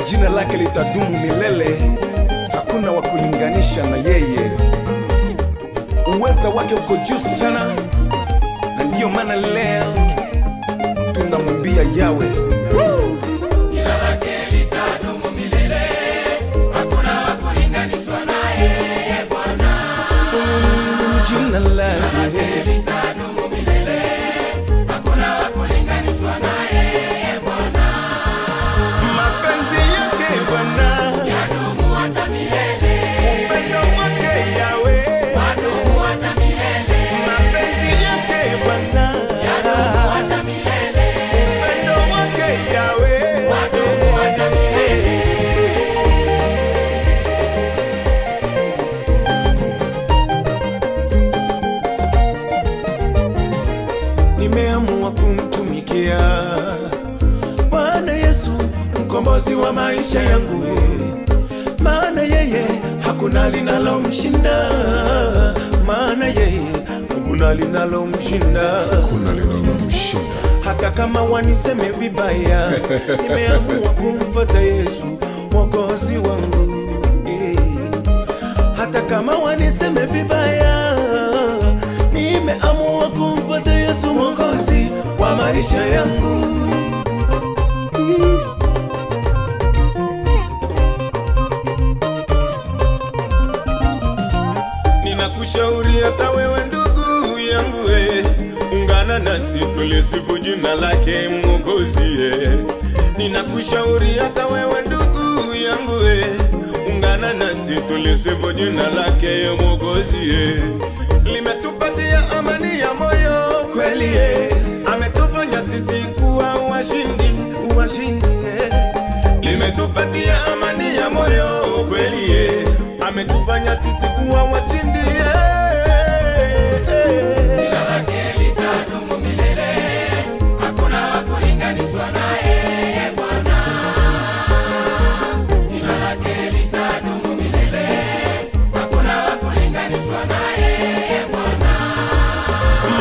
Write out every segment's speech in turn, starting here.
jina lake litadumu milele, hakuna wa kulinganisha na yeye. Uweza wake uko juu sana, na ndiyo maana leo tunamwimbia Yawe. Jina lake litadumu milele, hakuna wa kulinganishwa naye Bwana. Jina lake litadumu milele, hakuna wa kulinganishwa naye Bwana. Mapenzi yake Bwana yadumu hata milele, upendo wake Yawe wadumu hata milele. mapenzi yake Bwana yadumu hata milele, upendo wake Yawe wadumu hata milele. Nimeamua kumtumikia Bwana Yesu, mkombozi wa maisha yangu, maana yeye hakuna linalomshinda, maana yeye hakuna linalomshinda, hata kama waniseme vibaya. Nimeamua kumfuata Yesu mwokozi wangu, hata kama waniseme vibaya. Nimeamua kumfuata Yesu mwokozi wa maisha yangu. Ninakushauri hata wewe ndugu yangu, ungana nasi tulisifu jina lake mwokozi. Ninakushauri hata wewe ndugu yangu, ungana nasi tulisifu jina lake mwokozi. Limetupatia amani ya moyo kweli, ametufanya sisi kuwa washindi, washindi. Limetupatia amani ya moyo kweli, ametufanya sisi kuwa washindi. Jina lake litadumu milele, hakuna wa kulinganishwa naye Bwana. Jina lake litadumu milele, hakuna wa kulinganishwa naye Bwana.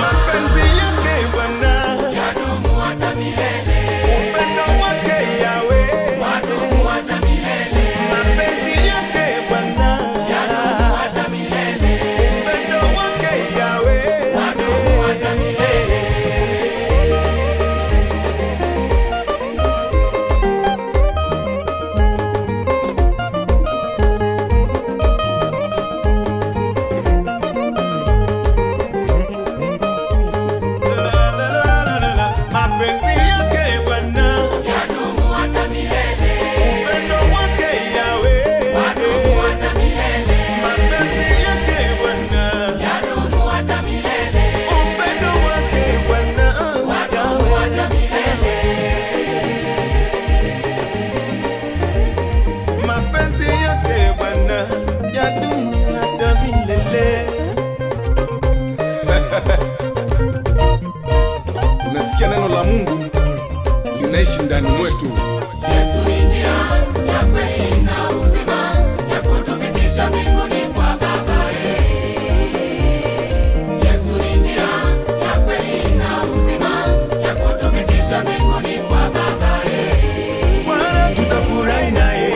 Mapenzi yake Bwana yadumu hata milele, upendo wake Yawe wadumu hata milele. mapenzi yake Bwana yadumu hata milele, upendo wake Yawe wadumu hata milele. mapenzi yake Bwana yadumu hata milele, upendo wake Yawe wadumu hata milele. mapenzi yake Bwana yadumu hata milele, upendo wake Bwana wadumu hata milele. mapenzi yake Bwana yadumu hata milele. Unasikia neno la Mungu linaishi ndani mwetu. Yesu ni njia ya kweli na uzima, ya kutufikisha mbinguni kwa Baba. Yesu ni njia ya kweli na uzima, ya kutufikisha mbinguni kwa Baba. Bwana tutafurahi naye,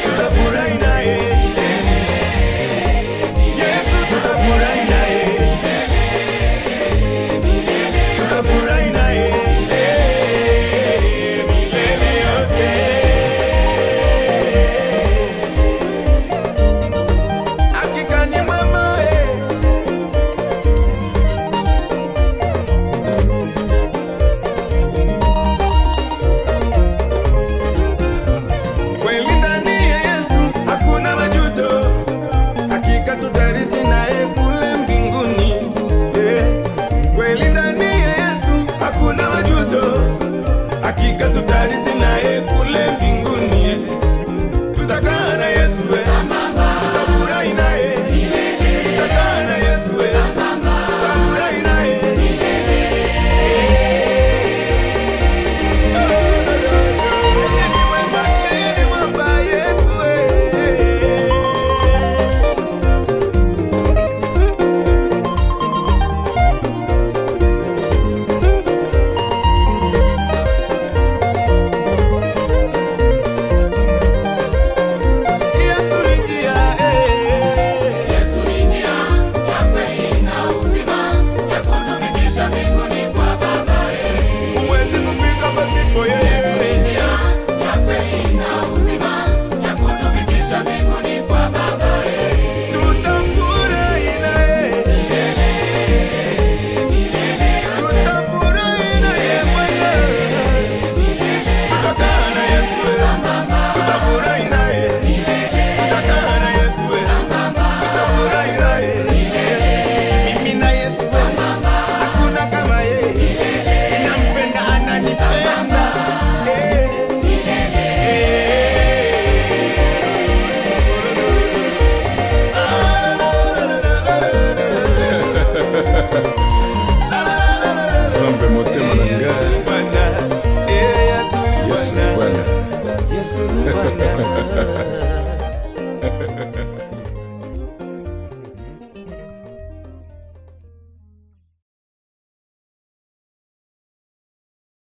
tutafurahi naye, Yesu tutafurahi naye, tutafurahi naye milele yote. Yesu Bwana.